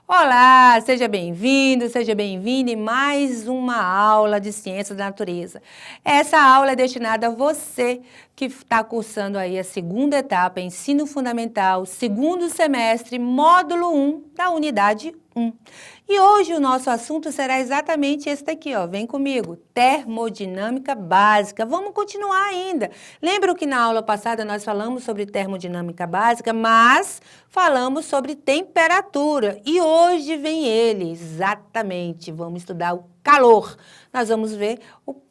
Olá, seja bem-vindo, seja bem-vinda em mais uma aula de Ciências da Natureza. Essa aula é destinada a você que está cursando aí a segunda etapa, Ensino Fundamental, segundo semestre, módulo 1 da unidade 1. E hoje o nosso assunto será exatamente esse daqui, ó. Vem comigo, termodinâmica básica. Vamos continuar ainda. Lembra que na aula passada nós falamos sobre termodinâmica básica, mas falamos sobre temperatura. E hoje vem ele, exatamente. Vamos estudar o calor. Nós vamos ver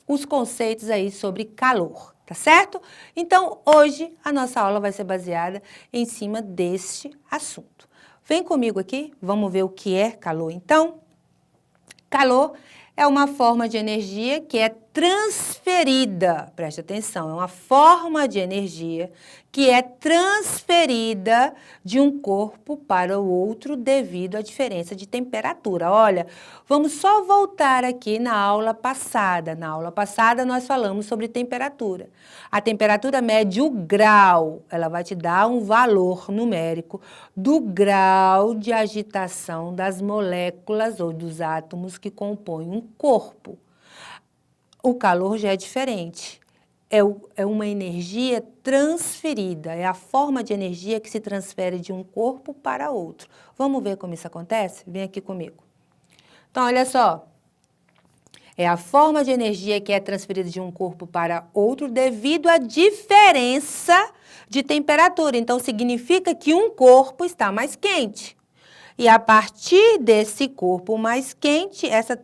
os conceitos aí sobre calor, tá certo? Então, hoje a nossa aula vai ser baseada em cima deste assunto. Vem comigo aqui, vamos ver o que é calor, então. Calor é uma forma de energia que é transferida, preste atenção, é uma forma de energia que é transferida de um corpo para o outro devido à diferença de temperatura. Olha, vamos só voltar aqui na aula passada. Na aula passada nós falamos sobre temperatura. A temperatura mede o grau, ela vai te dar um valor numérico do grau de agitação das moléculas ou dos átomos que compõem um corpo. O calor já é diferente. É uma energia transferida, é a forma de energia que se transfere de um corpo para outro. Vamos ver como isso acontece? Vem aqui comigo. Então, olha só. É a forma de energia que é transferida de um corpo para outro devido à diferença de temperatura. Então, significa que um corpo está mais quente. E a partir desse corpo mais quente, essa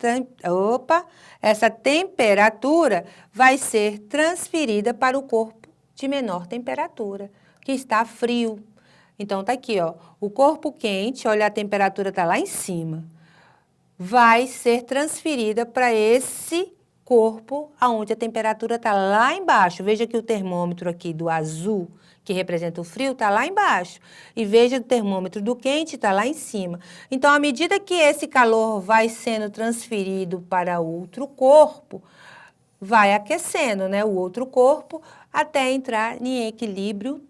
temperatura vai ser transferida para o corpo de menor temperatura, que está frio. Então, tá aqui, ó, o corpo quente, olha, a temperatura está lá em cima, vai ser transferida para esse corpo onde a temperatura está lá embaixo. Veja que o termômetro aqui do azul, que representa o frio, está lá embaixo. E veja o termômetro do quente, está lá em cima. Então, à medida que esse calor vai sendo transferido para outro corpo, vai aquecendo, né, o outro corpo até entrar em equilíbrio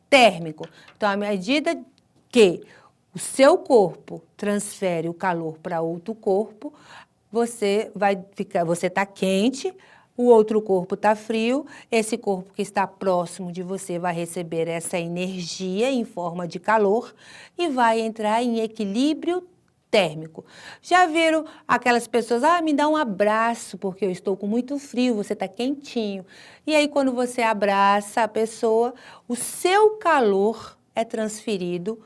térmico. Então, à medida que o seu corpo transfere o calor para outro corpo, você está quente, o outro corpo está frio, esse corpo que está próximo de você vai receber essa energia em forma de calor e vai entrar em equilíbrio térmico. Já viram aquelas pessoas, me dá um abraço porque eu estou com muito frio, você está quentinho. E aí quando você abraça a pessoa, o seu calor é transferido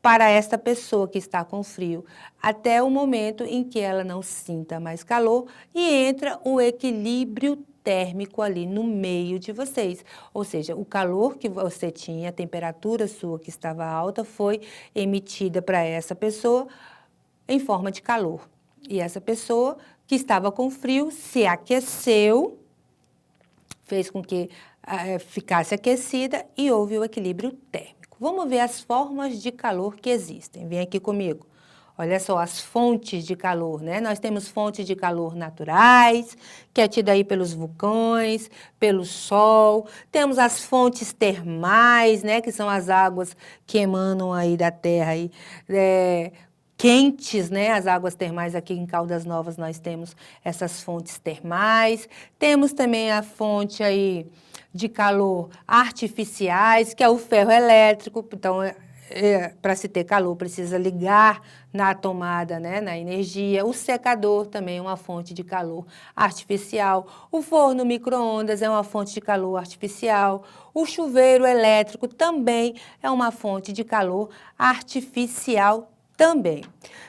para esta pessoa que está com frio, até o momento em que ela não sinta mais calor e entra o equilíbrio térmico ali no meio de vocês. Ou seja, o calor que você tinha, a temperatura sua que estava alta, foi emitida para essa pessoa em forma de calor. E essa pessoa que estava com frio se aqueceu, fez com que ficasse aquecida e houve o equilíbrio térmico. Vamos ver as formas de calor que existem. Vem aqui comigo. Olha só as fontes de calor, né? Nós temos fontes de calor naturais, que é tida aí pelos vulcões, pelo sol. Temos as fontes termais, né? Que são as águas que emanam aí da terra aí, quentes, né? As águas termais aqui em Caldas Novas nós temos essas fontes termais. Temos também a fonte aí de calor artificiais, que é o ferro elétrico. Então, para se ter calor, precisa ligar na tomada, né, na energia. O secador também é uma fonte de calor artificial. O forno micro-ondas é uma fonte de calor artificial. O chuveiro elétrico também é uma fonte de calor artificial também.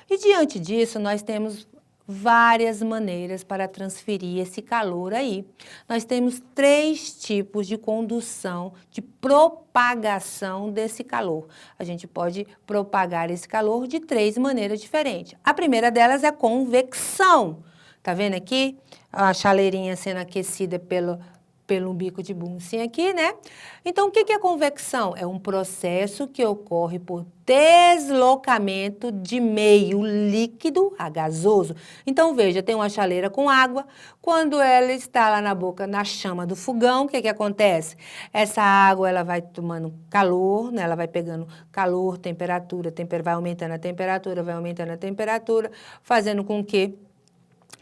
E diante disso, nós temos várias maneiras para transferir esse calor aí. Nós temos 3 tipos de condução, de propagação desse calor. A gente pode propagar esse calor de 3 maneiras diferentes. A primeira delas é a convecção. Tá vendo aqui? A chaleirinha sendo aquecida pelo bico de Bunsen aqui, né? Então, o que é convecção? É um processo que ocorre por deslocamento de meio líquido a gasoso. Então, veja, tem uma chaleira com água. Quando ela está lá na boca, na chama do fogão, o que acontece? Essa água, ela vai tomando calor, né? Ela vai pegando calor, temperatura, vai aumentando a temperatura, fazendo com que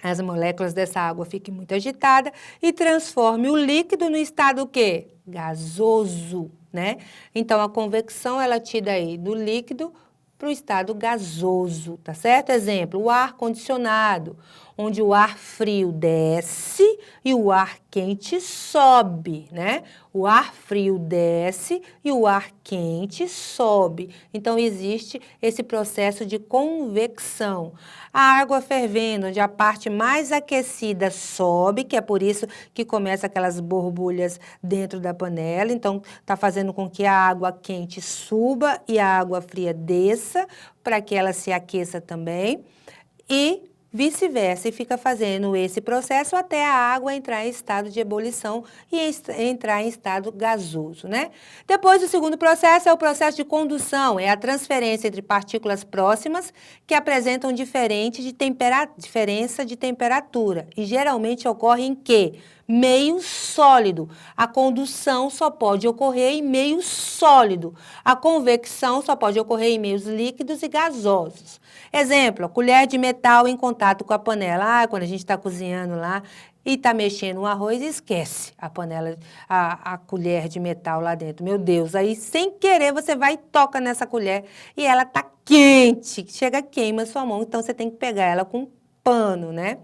as moléculas dessa água fiquem muito agitadas e transforme o líquido no estado o quê? Gasoso, né? Então, a convecção, ela tira aí do líquido para o estado gasoso, tá certo? Exemplo, o ar condicionado, onde o ar frio desce e o ar quente sobe, né? O ar frio desce e o ar quente sobe. Então, existe esse processo de convecção. A água fervendo, onde a parte mais aquecida sobe, que é por isso que começa aquelas borbulhas dentro da panela. Então, está fazendo com que a água quente suba e a água fria desça, para que ela se aqueça também. E vice-versa, e fica fazendo esse processo até a água entrar em estado de ebulição e entrar em estado gasoso, né? Depois, o segundo processo é o processo de condução, é a transferência entre partículas próximas que apresentam diferença de temperatura e geralmente ocorre em quê? Meio sólido. A condução só pode ocorrer em meio sólido. A convecção só pode ocorrer em meios líquidos e gasosos. Exemplo, a colher de metal em contato com a panela. Ah, quando a gente está cozinhando lá e está mexendo no arroz, esquece a panela, a colher de metal lá dentro. Meu Deus, aí sem querer você vai e toca nessa colher e ela está quente, chega queima a sua mão, então você tem que pegar ela com um pano, né?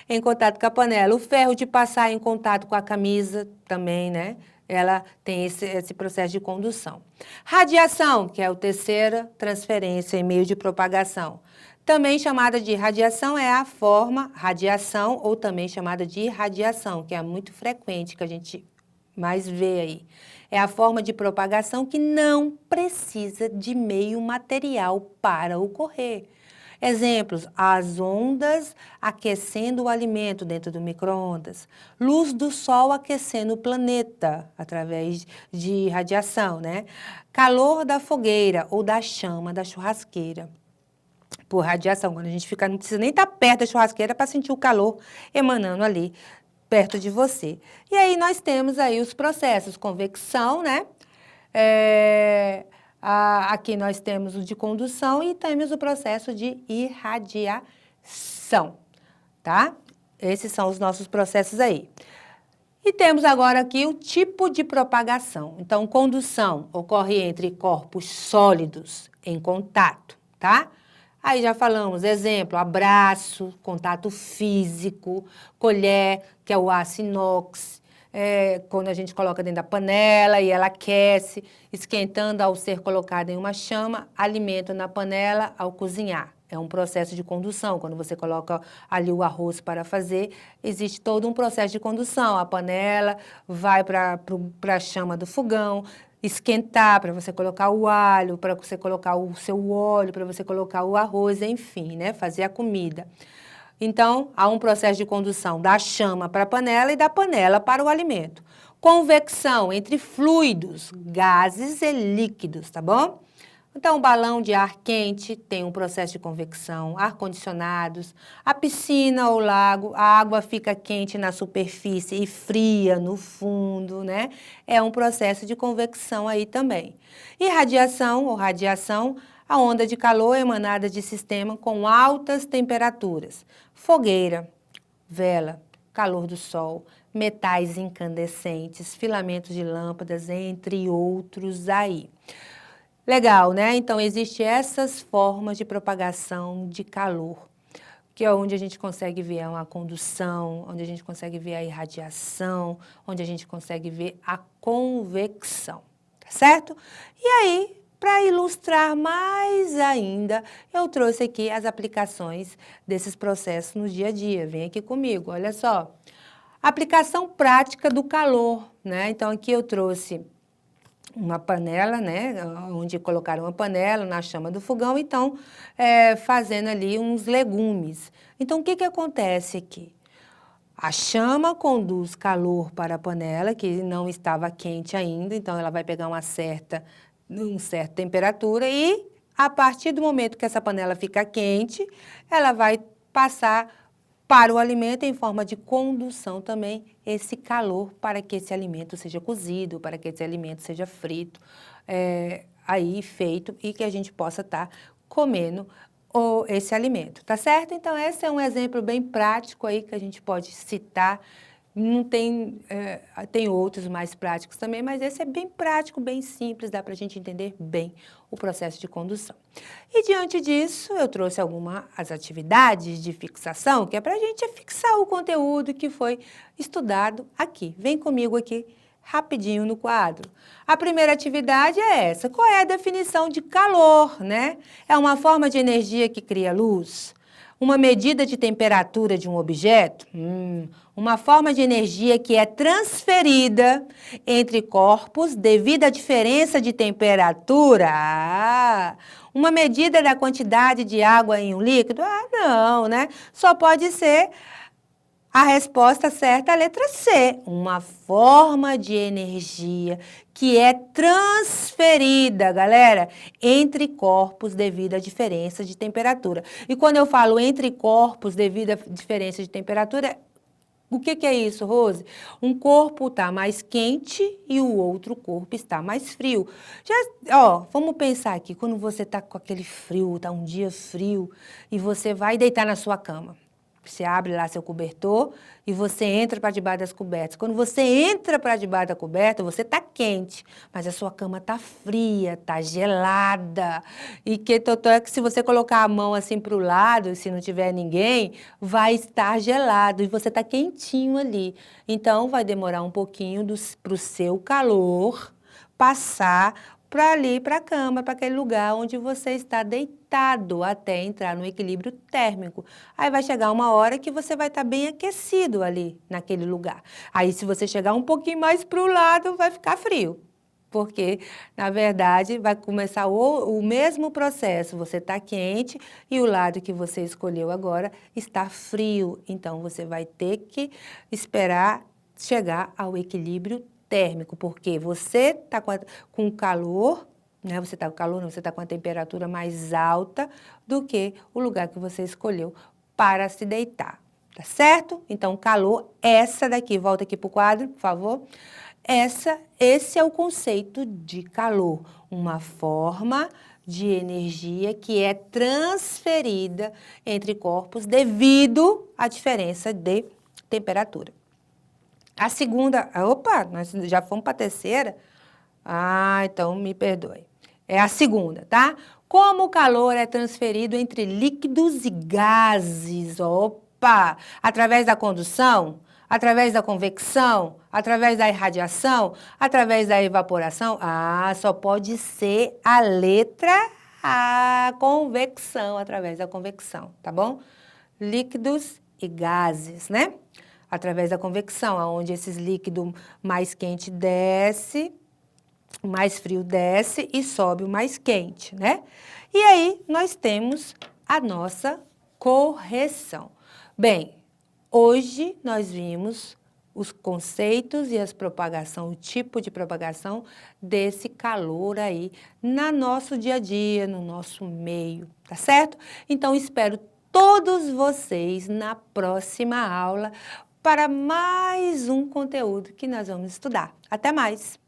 Em contato com a panela. O ferro de passar em contato com a camisa também, né? Ela tem esse processo de condução. Radiação, que é a terceira transferência em meio de propagação. Também chamada de radiação é a forma radiação ou também chamada de irradiação, que é muito frequente, que a gente mais vê aí. É a forma de propagação que não precisa de meio material para ocorrer. Exemplos, as ondas aquecendo o alimento dentro do micro-ondas, luz do sol aquecendo o planeta através de radiação, né? Calor da fogueira ou da chama da churrasqueira, por radiação. Quando a gente fica, não precisa nem estar perto da churrasqueira para sentir o calor emanando ali perto de você. E aí nós temos aí os processos, convecção, né? Aqui nós temos o de condução e temos o processo de irradiação, tá? Esses são os nossos processos aí. E temos agora aqui o tipo de propagação. Então, condução ocorre entre corpos sólidos em contato, tá? Aí já falamos, exemplo, abraço, contato físico, colher, que é o aço inox, quando a gente coloca dentro da panela e ela aquece, esquentando ao ser colocada em uma chama, alimento na panela ao cozinhar. É um processo de condução. Quando você coloca ali o arroz para fazer, existe todo um processo de condução. A panela vai para a chama do fogão, esquentar para você colocar o alho, para você colocar o seu óleo, para você colocar o arroz, enfim, né? Fazer a comida. Então, há um processo de condução da chama para a panela e da panela para o alimento. Convecção entre fluidos, gases e líquidos, tá bom? Então, o balão de ar quente tem um processo de convecção, ar-condicionados, a piscina ou lago, a água fica quente na superfície e fria no fundo, né? É um processo de convecção aí também. E radiação ou radiação, a onda de calor emanada de sistema com altas temperaturas. Fogueira, vela, calor do sol, metais incandescentes, filamentos de lâmpadas, entre outros aí. Legal, né? Então, existem essas formas de propagação de calor, que é onde a gente consegue ver uma condução, onde a gente consegue ver a irradiação, onde a gente consegue ver a convecção, tá certo? E aí, para ilustrar mais ainda, eu trouxe aqui as aplicações desses processos no dia a dia. Vem aqui comigo, olha só. Aplicação prática do calor, né? Então, aqui eu trouxe uma panela, né, onde colocaram uma panela na chama do fogão, então, fazendo ali uns legumes. Então, o que acontece aqui? A chama conduz calor para a panela, que não estava quente ainda, então ela vai pegar uma certa temperatura e, a partir do momento que essa panela fica quente, ela vai passar para o alimento em forma de condução também esse calor para que esse alimento seja cozido, para que esse alimento seja frito, aí feito e que a gente possa estar comendo esse alimento, tá certo? Então, esse é um exemplo bem prático aí que a gente pode citar. Não tem, tem outros mais práticos também, mas esse é bem prático, bem simples, dá para a gente entender bem o processo de condução. E diante disso, eu trouxe algumas atividades de fixação, que é para a gente fixar o conteúdo que foi estudado aqui. Vem comigo aqui rapidinho no quadro. A primeira atividade é essa. Qual é a definição de calor, né? É uma forma de energia que cria luz? Uma medida de temperatura de um objeto? Uma forma de energia que é transferida entre corpos devido à diferença de temperatura? Uma medida da quantidade de água em um líquido? Não, né? Só pode ser a resposta certa é a letra C, uma forma de energia que é transferida, galera, entre corpos devido à diferença de temperatura. E quando eu falo entre corpos devido à diferença de temperatura, o que é isso, Rose? Um corpo está mais quente e o outro corpo está mais frio. Vamos pensar aqui, quando você está com aquele frio, está um dia frio, e você vai deitar na sua cama. Você abre lá seu cobertor e você entra para debaixo das cobertas. Quando você entra para debaixo da coberta, você está quente, mas a sua cama está fria, está gelada. E que se você colocar a mão assim para o lado, se não tiver ninguém, vai estar gelado e você está quentinho ali. Então, vai demorar um pouquinho para o seu calor passar para ali, para a cama, para aquele lugar onde você está deitado, até entrar no equilíbrio térmico. Aí vai chegar uma hora que você vai estar bem aquecido ali, naquele lugar. Aí, se você chegar um pouquinho mais para o lado, vai ficar frio. Porque, na verdade, vai começar o mesmo processo. Você está quente e o lado que você escolheu agora está frio. Então, você vai ter que esperar chegar ao equilíbrio térmico, porque você está com calor, né? Você está com calor, não, você está com a temperatura mais alta do que o lugar que você escolheu para se deitar, tá certo? Então, calor, essa daqui, volta aqui para o quadro, por favor. Esse é o conceito de calor, uma forma de energia que é transferida entre corpos devido à diferença de temperatura. A segunda, nós já fomos para a terceira? Então me perdoe. É a segunda, tá? Como o calor é transferido entre líquidos e gases? Através da condução, através da convecção, através da irradiação, através da evaporação? Só pode ser a letra A, convecção, através da convecção, tá bom? Líquidos e gases, né? Através da convecção, onde esses líquidos mais quente desce, o mais frio desce e sobe o mais quente, né? E aí, nós temos a nossa correção. Bem, hoje nós vimos os conceitos e as propagação, o tipo de propagação desse calor aí no nosso dia a dia, no nosso meio, tá certo? Então, espero todos vocês na próxima aula para mais um conteúdo que nós vamos estudar. Até mais!